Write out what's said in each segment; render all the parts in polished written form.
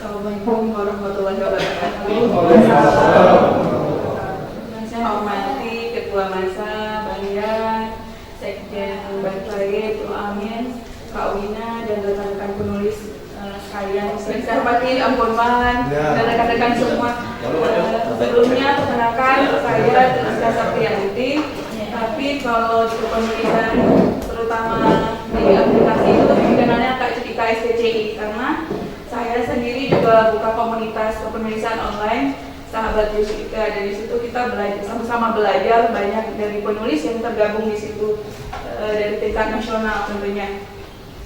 Assalamualaikum warahmatullahi wabarakatuh. Saya hormati Ketua Masa, Bang Yan, Sekjen Bansai, Bu Amin, Kak Wina, dan rekan-rekan penulis sekalian. Saya hormati Ampun Man dan rekan-rekan semua. Sebelumnya perkenalkan saya Rizka Saptriyanti. Tapi kalau di kepenulisan, terutama di aplikasi itu dikenalnya Kak Cika STCI, karena saya sendiri juga buka komunitas kepenulisan online Sahabat Yusika, dan di situ kita belajar, sama-sama belajar banyak dari penulis yang tergabung di situ dari tingkat nasional tentunya.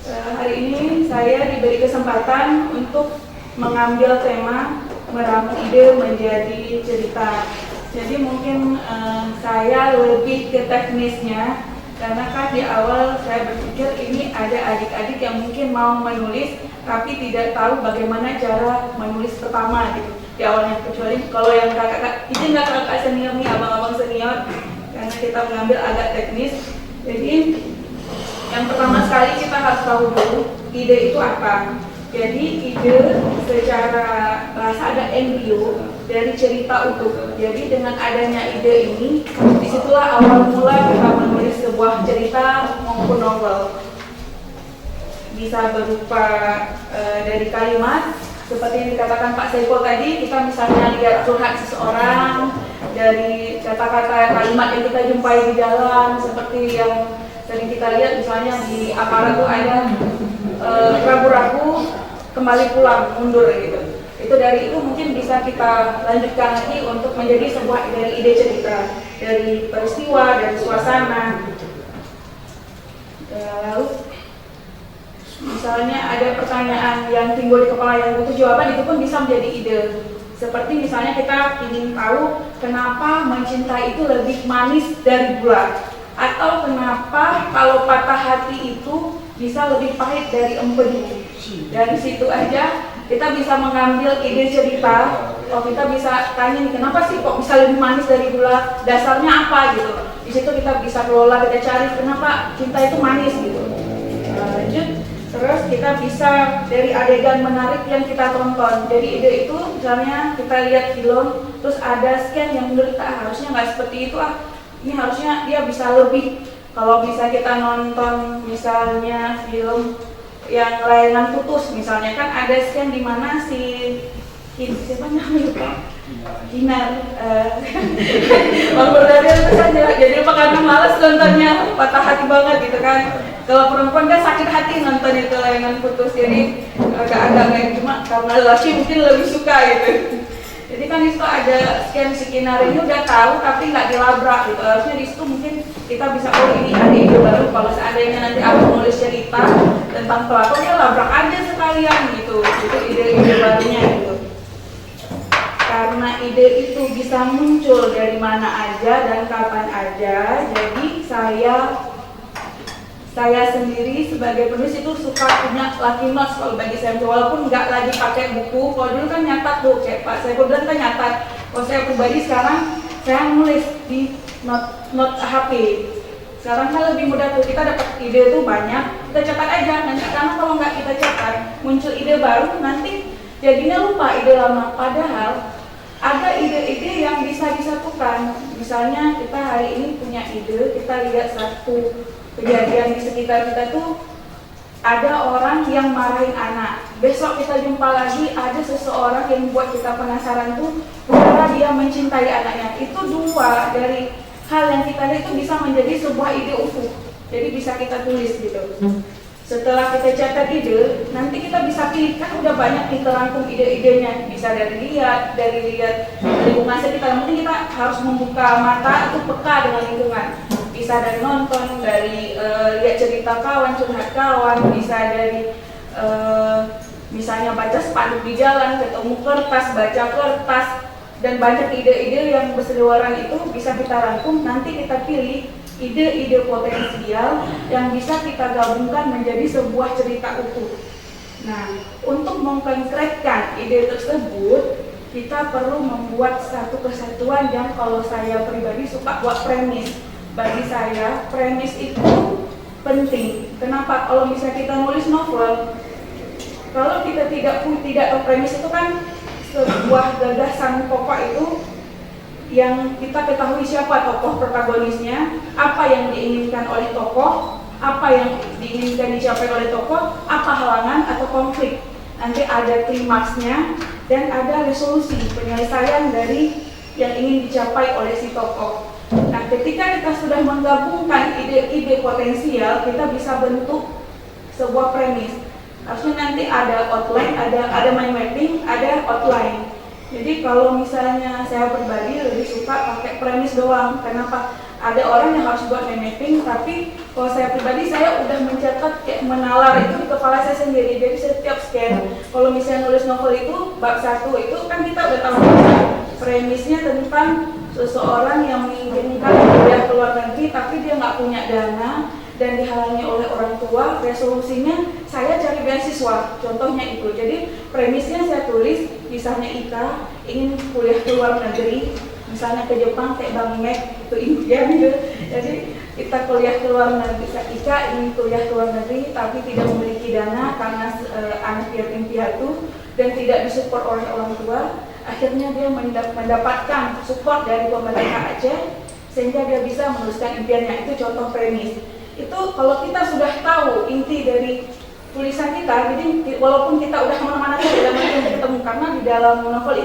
Hari ini saya diberi kesempatan untuk mengambil tema meramu ide menjadi cerita. Jadi mungkin saya lebih ke teknisnya, karena kan di awal saya berpikir ini ada adik-adik yang mungkin mau menulis tapi tidak tahu bagaimana cara menulis pertama gitu di awalnya, kecuali kalau yang kakak-kakak, ini nggak kakak senior nih, abang-abang senior, karena kita mengambil agak teknis. Jadi yang pertama sekali kita harus tahu dulu ide itu apa. Jadi ide secara bahasa ada embrio dari cerita utuh. Jadi dengan adanya ide ini, disitulah awal mula kita menulis sebuah cerita maupun novel. Bisa berupa dari kalimat seperti yang dikatakan Pak Saiful tadi, kita misalnya lihat curhat seseorang dari kata-kata kalimat yang kita jumpai di jalan, seperti yang sering kita lihat misalnya di aparat itu ada ragu-ragu kembali pulang mundur gitu. Itu dari itu mungkin bisa kita lanjutkan lagi untuk menjadi sebuah dari ide cerita, dari peristiwa, dari suasana. Lalu misalnya ada pertanyaan yang timbul di kepala yang butuh jawaban, itu pun bisa menjadi ide. Seperti misalnya kita ingin tahu kenapa mencintai itu lebih manis dari gula, atau kenapa kalau patah hati itu bisa lebih pahit dari empedu. Dari situ aja kita bisa mengambil ide cerita. Oh, kita bisa tanya nih, kenapa sih kok bisa lebih manis dari gula, dasarnya apa gitu. Di situ kita bisa kelola, kita cari kenapa cinta itu manis gitu. Lanjut, terus kita bisa dari adegan menarik yang kita tonton. Dari ide itu misalnya kita lihat film, terus ada scan yang menurut kita harusnya nggak seperti itu, ini harusnya dia bisa lebih. Kalau bisa kita nonton misalnya film yang Layangan Putus misalnya, kan ada scan di mana siapa namanya Pak? Kinar Bang Berdari itu kan jadi apa, karena malas nontonnya, patah hati banget gitu kan. Kalau perempuan kan sakit hati nonton itu Layangan Putus, jadi agak-agak cuma karena laki mungkin lebih suka gitu. Jadi kan di situ ada scan si Kinar ini udah tahu tapi nggak dilabrak gitu. Harusnya di situ mungkin kita bisa, oh ini ada ide baru, kalau seandainya nanti aku nulis cerita tentang pelakon ya labrak aja sekalian gitu. Itu ide-ide barunya gitu. Karena ide itu bisa muncul dari mana aja dan kapan aja, jadi saya sendiri sebagai penulis itu suka punya lucky notes kalau bagi saya, walaupun nggak lagi pakai buku. Kalau dulu kan nyatat tuh, kayak Pak Saiful bilang kan nyatat. Kalau saya pribadi sekarang saya nulis di note HP. Sekarang kan lebih mudah tuh, kita dapat ide tuh banyak, kita catat aja nanti, karena kalau nggak kita catat muncul ide baru, nanti jadinya lupa ide lama. Padahal ada ide-ide yang bisa disatukan. Misalnya kita hari ini punya ide, kita lihat satu kejadian di sekitar kita tuh, ada orang yang marahin anak. Besok kita jumpa lagi, ada seseorang yang buat kita penasaran tuh, karena dia mencintai anaknya. Itu dua dari hal yang kita lihat itu bisa menjadi sebuah ide utuh. Jadi bisa kita tulis gitu. Setelah kita catat ide, nanti kita bisa pilih, kan udah banyak nih terangkum ide-idenya. Bisa dari lihat lingkungan sekitar. Mungkin kita harus membuka mata itu peka dengan lingkungan. Bisa dari nonton, dari lihat cerita kawan, curhat kawan, bisa dari misalnya baca spanduk di jalan, ketemu kertas, baca kertas, dan banyak ide-ide yang berseliweran itu bisa kita rangkum. Nanti kita pilih ide-ide potensial yang bisa kita gabungkan menjadi sebuah cerita utuh. Nah, untuk mengkonkretkan ide tersebut, kita perlu membuat satu kesatuan yang kalau saya pribadi suka buat premis. Bagi saya, premis itu penting. Kenapa? Kalau misalnya kita nulis novel, Kalau kita tidak premis itu kan sebuah gagasan pokok itu yang kita ketahui siapa tokoh protagonisnya, apa yang diinginkan oleh tokoh, apa yang diinginkan dicapai oleh tokoh, apa halangan atau konflik. Nanti ada klimaksnya dan ada resolusi penyelesaian dari yang ingin dicapai oleh si tokoh. Nah, ketika kita sudah menggabungkan ide-ide potensial, kita bisa bentuk sebuah premis. Harusnya nanti ada outline, ada mind mapping, ada outline. Jadi kalau misalnya saya pribadi lebih suka pakai premis doang. Kenapa? Ada orang yang harus buat mind mapping, tapi kalau saya pribadi saya udah mencatat kayak menalar itu di kepala saya sendiri. Jadi setiap scan, kalau misalnya nulis novel itu bab 1 itu kan kita udah tahu premisnya tentang seseorang yang menginginkan kuliah ke luar negeri tapi dia nggak punya dana dan dihalangi oleh orang tua. Resolusinya saya cari beasiswa, contohnya itu. Jadi premisnya saya tulis, misalnya Ika ingin kuliah ke luar negeri, misalnya ke Jepang kayak Bang Mek itu impian gitu. Jadi kita kuliah ke luar negeri, Ika ingin kuliah ke luar negeri tapi tidak memiliki dana karena anak yatim piatu dan tidak disupport oleh orang tua. Akhirnya dia mendapatkan support dari pemerintah Aceh sehingga dia bisa meneruskan impiannya. Itu contoh premis. Itu kalau kita sudah tahu inti dari tulisan kita, jadi walaupun kita udah kemana-mana tidak mungkin ketemu, karena di dalam novel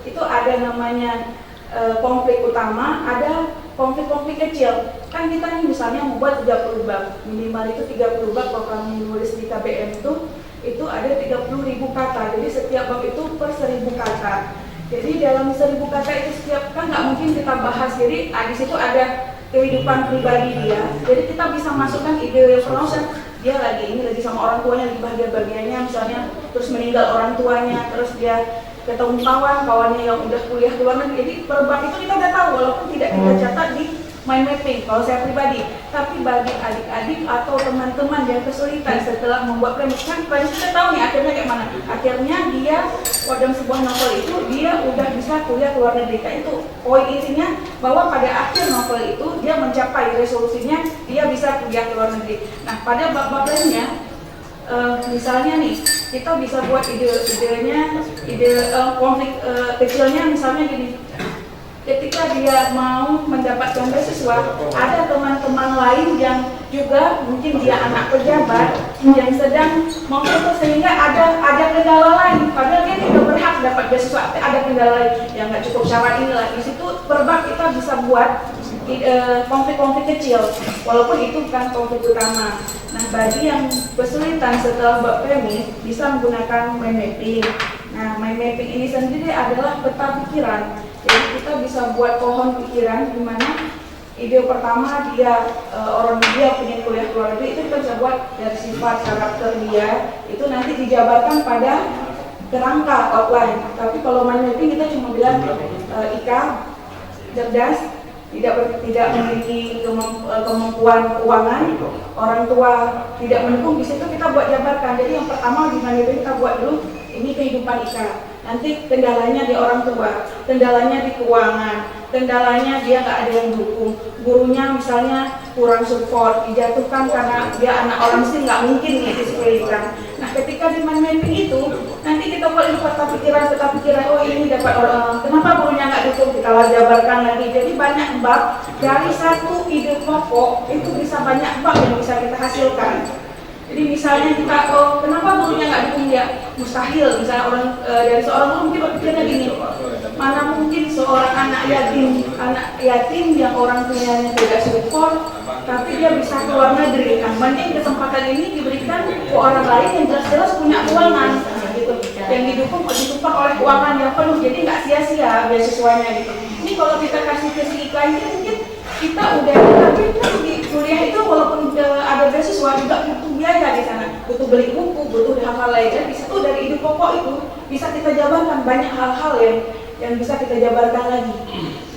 itu ada namanya konflik utama, ada konflik-konflik kecil. Kan kita nih misalnya membuat 30 bab, minimal itu 30 bab. Kalau kami nulis di KBM itu ada 30.000 kata, jadi setiap bab itu per 1.000 kata. Jadi dalam 1.000 kata itu setiap kan nggak mungkin kita bahas, jadi di situ ada kehidupan pribadi dia. Jadi kita bisa masukkan ide promotion, dia lagi sama orang tuanya, lagi bahagia-bahagianya misalnya, terus meninggal orang tuanya, terus dia ketemu kawannya yang udah kuliah ke luar negeri. Jadi per bab itu kita udah tahu walaupun tidak kita catat di mind mapping kalau saya pribadi. Tapi bagi adik-adik atau teman-teman yang kesulitan setelah membuat premis, kan premis kita tahu nih akhirnya kayak mana. Akhirnya dia dalam sebuah novel itu dia udah bisa kuliah ke luar negeri. Kayak itu poin intinya, bahwa pada akhir novel itu dia mencapai resolusinya, dia bisa kuliah ke luar negeri. Nah, pada bab-bab lainnya misalnya nih kita bisa buat ide konflik kecilnya, misalnya gini. Ketika dia mau mendapatkan beasiswa, ada teman-teman lain yang juga mungkin dia anak pejabat yang sedang memfoto, sehingga ada kendala lain. Padahal dia tidak berhak dapat beasiswa, ada kendala lain yang nggak cukup syarat inilah. Di situ per bab kita bisa buat konflik-konflik kecil, walaupun itu bukan konflik utama. Nah, bagi yang kesulitan setelah bab premis bisa menggunakan mind mapping. Nah, mind mapping ini sendiri adalah peta pikiran. Jadi kita bisa buat pohon pikiran di mana ide pertama orang dia punya kuliah ke luar negeri, itu kita bisa buat dari sifat karakter dia, itu nanti dijabarkan pada kerangka outline. Tapi kalau mind mapping kita cuma bilang Ika cerdas, tidak memiliki kemampuan keuangan, orang tua tidak mendukung. Di situ kita buat jabarkan. Jadi yang pertama di mind mapping kita buat dulu ini kehidupan Ika. Nanti kendalanya di orang tua, kendalanya di keuangan, kendalanya dia nggak ada yang dukung, gurunya misalnya kurang support, dijatuhkan karena dia anak orang miskin, nggak mungkin didisiplinkan. Nah, ketika di mind mapping itu, nanti kita buat peta pikiran, oh ini dapat orang, kenapa gurunya nggak dukung, kita jabarkan lagi. Jadi banyak bab, dari satu ide pokok itu bisa banyak bab yang bisa kita hasilkan. Jadi misalnya kita, kenapa gurunya nggak dukung dia? Mustahil. Misalnya dari seorang guru mungkin berpikirnya gini, mana mungkin seorang anak yatim yang orang tuanya tidak support, tapi dia bisa ke luar negeri. Nah, mending kesempatan ini diberikan ke orang lain yang jelas-jelas punya keuangan, gitu, yang didukung oleh keuangan yang penuh. Jadi nggak sia-sia beasiswanya gitu. Ini kalau kita kasih ke si Ika ini mungkin kita udah, tapi kan di kuliah itu walaupun ada beasiswa juga butuh biaya di sana, butuh beli buku, butuh hal-hal lainnya. Di situ dari ide pokok itu bisa kita jabarkan banyak hal-hal yang bisa kita jabarkan lagi.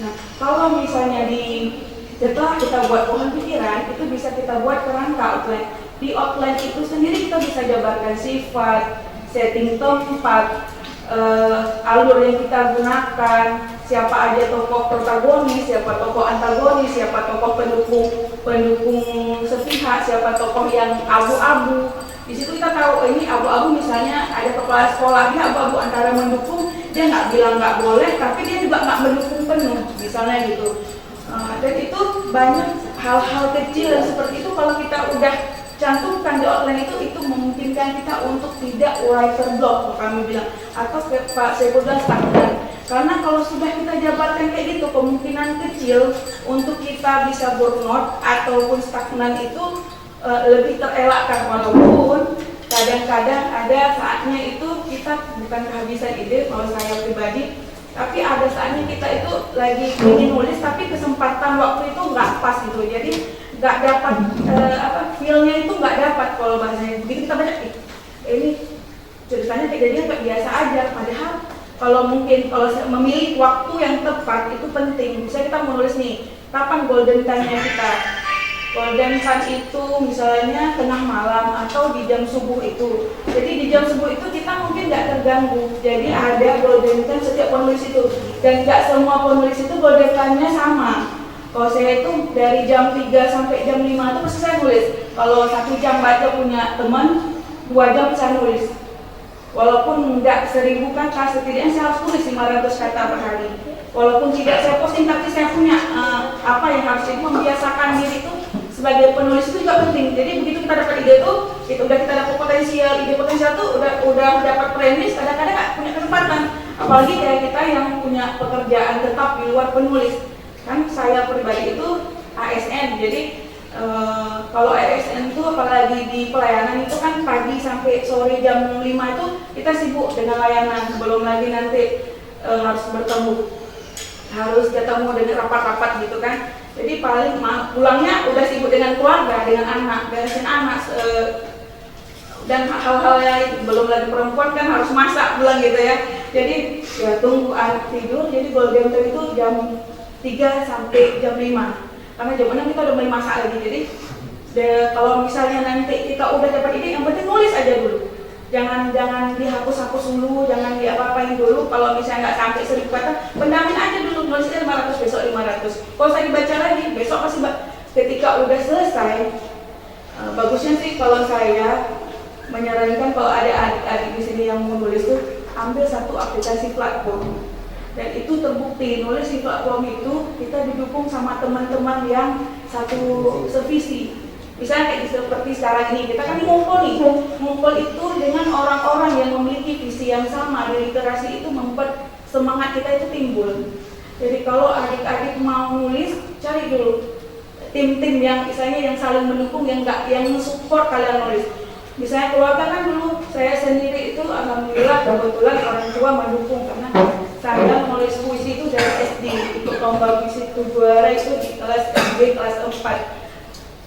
Nah, kalau misalnya setelah kita buat pohon pikiran, itu bisa kita buat kerangka outline. Di outline itu sendiri kita bisa jabarkan sifat, setting tempat, alur yang kita gunakan, siapa aja tokoh protagonis, siapa tokoh antagonis, siapa tokoh pendukung sepihak, siapa tokoh yang abu-abu, di situ kita tahu ini abu-abu, misalnya ada kepala sekolah dia abu-abu antara mendukung, dia nggak bilang nggak boleh, tapi dia juga nggak mendukung penuh, misalnya gitu. Dan itu banyak hal-hal kecil yang seperti itu kalau kita udah cantumkan di outline itu memungkinkan kita untuk tidak writer block, kami bilang, atau Pak Saiful bilang stagnan. Karena kalau sudah kita jabarkan kayak gitu, kemungkinan kecil untuk kita bisa burnout ataupun stagnan itu lebih terelakkan, walaupun kadang-kadang ada saatnya itu kita bukan kehabisan ide, kalau saya pribadi, tapi ada saatnya kita itu lagi ingin nulis tapi kesempatan waktu itu nggak pas gitu, jadi nggak dapat feel-nya itu nggak dapat kalau bahasanya. Begitu kita baca, ini ceritanya kayak biasa aja, padahal kalau mungkin kalau memilih waktu yang tepat itu penting. Misalnya kita menulis nih, kapan golden time-nya kita? Golden time itu misalnya tengah malam atau di jam subuh itu. Jadi di jam subuh itu kita mungkin nggak terganggu. Jadi ada golden time setiap penulis itu. Dan nggak semua penulis itu golden time-nya sama. Kalau saya itu dari jam 3 sampai jam 5 itu pasti saya nulis. Kalau 1 jam baca punya teman, 2 jam saya nulis. Walaupun nggak 1000 kata, setidaknya saya harus tulis 500 kata per hari. Walaupun tidak saya posting, tapi saya punya apa yang harus itu membiasakan diri itu sebagai penulis itu juga penting. Jadi begitu kita dapat ide itu udah kita dapat ide potensial tuh udah dapat premis, kadang-kadang nggak punya kesempatan. Apalagi kayak kita yang punya pekerjaan tetap di luar penulis. Kan saya pribadi itu ASN, jadi kalau ASN itu apalagi di pelayanan itu kan pagi sampai sore jam 5 itu kita sibuk dengan layanan, belum lagi nanti harus ketemu dengan rapat-rapat gitu kan. Jadi paling pulangnya udah sibuk dengan keluarga, dengan anak, beresin anak, dan hal-hal lain. Belum lagi perempuan kan harus masak pulang gitu ya. Jadi ya tunggu anak tidur, jadi golden time itu jam 3 sampai jam 5. Karena jam 6 kita udah mulai masak lagi. Jadi kalau misalnya nanti kita udah dapat ide, yang penting nulis aja dulu. Jangan dihapus-hapus dulu, jangan diapa-apain dulu. Kalau misalnya nggak sampai 1000 kata, pendamin aja dulu, nulisnya 500, besok 500. Kalau saya dibaca lagi, besok pasti ketika udah selesai, bagusnya sih kalau saya menyarankan kalau ada adik-adik di sini yang mau nulis tuh, ambil satu aplikasi platform. Dan itu terbukti, nulis di platform itu kita didukung sama teman-teman yang satu sevisi. Misalnya kayak seperti sekarang ini, kita kan ngumpul itu dengan orang-orang yang memiliki visi yang sama. Di literasi itu membuat semangat kita itu timbul. Jadi kalau adik-adik mau nulis, cari dulu tim-tim yang misalnya yang saling mendukung, yang support kalian nulis. Misalnya keluarga kan dulu, saya sendiri itu alhamdulillah kebetulan orang tua mendukung, karena saya menulis puisi itu dari SD, untuk lomba puisi itu juara itu di kelas SD kelas 4.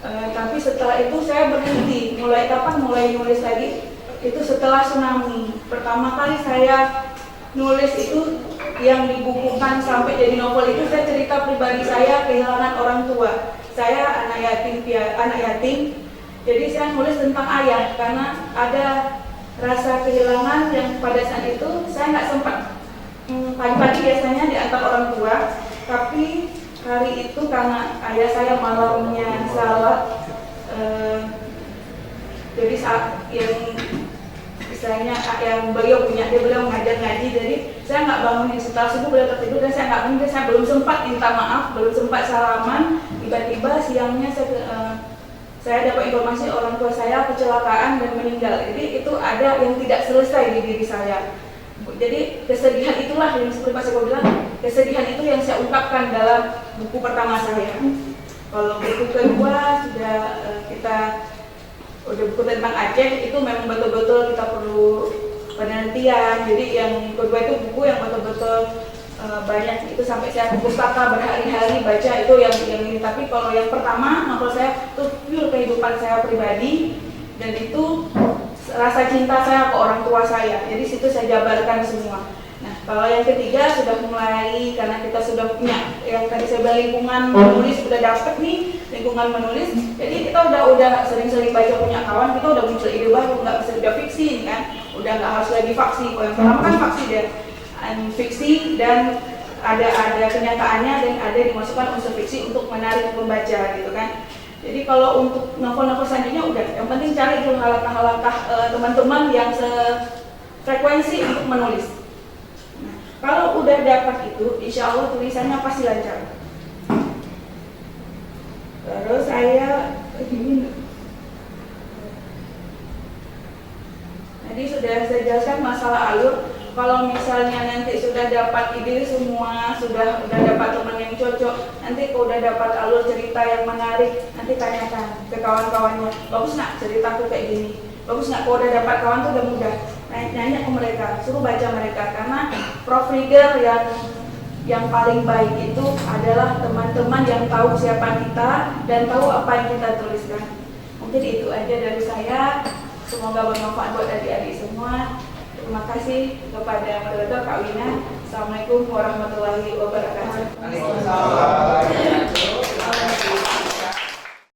Tapi setelah itu saya berhenti. Mulai nulis lagi? Itu setelah tsunami. Pertama kali saya nulis itu yang dibukukan sampai jadi novel itu saya cerita pribadi saya kehilangan orang tua. Saya anak yatim. Jadi saya nulis tentang ayah karena ada rasa kehilangan yang pada saat itu saya nggak sempat pagi-pagi biasanya diantar orang tua, tapi hari itu karena ayah saya malamnya salah, jadi saat yang misalnya yang beliau ngajar ngaji, jadi saya nggak bangun setelah subuh, beliau tertidur dan saya nggak bangun, saya belum sempat minta maaf, belum sempat salaman, tiba-tiba siangnya saya dapat informasi orang tua saya kecelakaan dan meninggal. Jadi itu ada yang tidak selesai di diri saya. Jadi kesedihan itulah yang seperti Pak Seko bilang, kesedihan itu yang saya ungkapkan dalam buku pertama saya. Kalau buku kedua sudah udah buku tentang Aceh, itu memang betul-betul kita perlu penelitian. Jadi yang kedua itu buku yang betul-betul banyak, itu sampai saya ke pustaka berhari-hari baca itu yang ini. Tapi kalau yang pertama novel saya itu pure kehidupan saya pribadi, dan itu rasa cinta saya ke orang tua saya. Jadi situ saya jabarkan semua. Nah kalau yang ketiga sudah mulai, karena kita sudah punya yang tadi saya bilang lingkungan menulis, sudah dapet nih lingkungan menulis. Jadi kita udah sering-sering baca punya kawan, kita udah muncul ide baru, nggak bisa udah fiksi kan, udah nggak harus lagi faksi. Kalau yang pertama kan faksi dan fiksi, dan ada kenyataannya dan ada dimasukkan unsur fiksi untuk menarik pembaca gitu kan. Jadi kalau untuk novel-novel selanjutnya udah, yang penting cari dulu langkah-langkah teman-teman yang sefrekuensi untuk menulis. Nah, kalau udah dapat itu, insya Allah tulisannya pasti lancar. Terus saya tadi sudah saya jelaskan masalah alur. Kalau misalnya nanti sudah dapat ide semua, sudah dapat teman yang cocok, nanti kalau udah dapat alur cerita yang menarik, nanti tanyakan ke kawan-kawannya, bagus nggak ceritaku kayak gini? Bagus nggak? Kalau udah dapat kawan tuh udah mudah. Nanya ke mereka, suruh baca mereka, karena prof reader yang paling baik itu adalah teman-teman yang tahu siapa kita dan tahu apa yang kita tuliskan. Mungkin itu aja dari saya. Semoga bermanfaat buat adik-adik semua. Terima kasih kepada moderator Kak Wina. Assalamualaikum warahmatullahi wabarakatuh. Waalaikumsalam.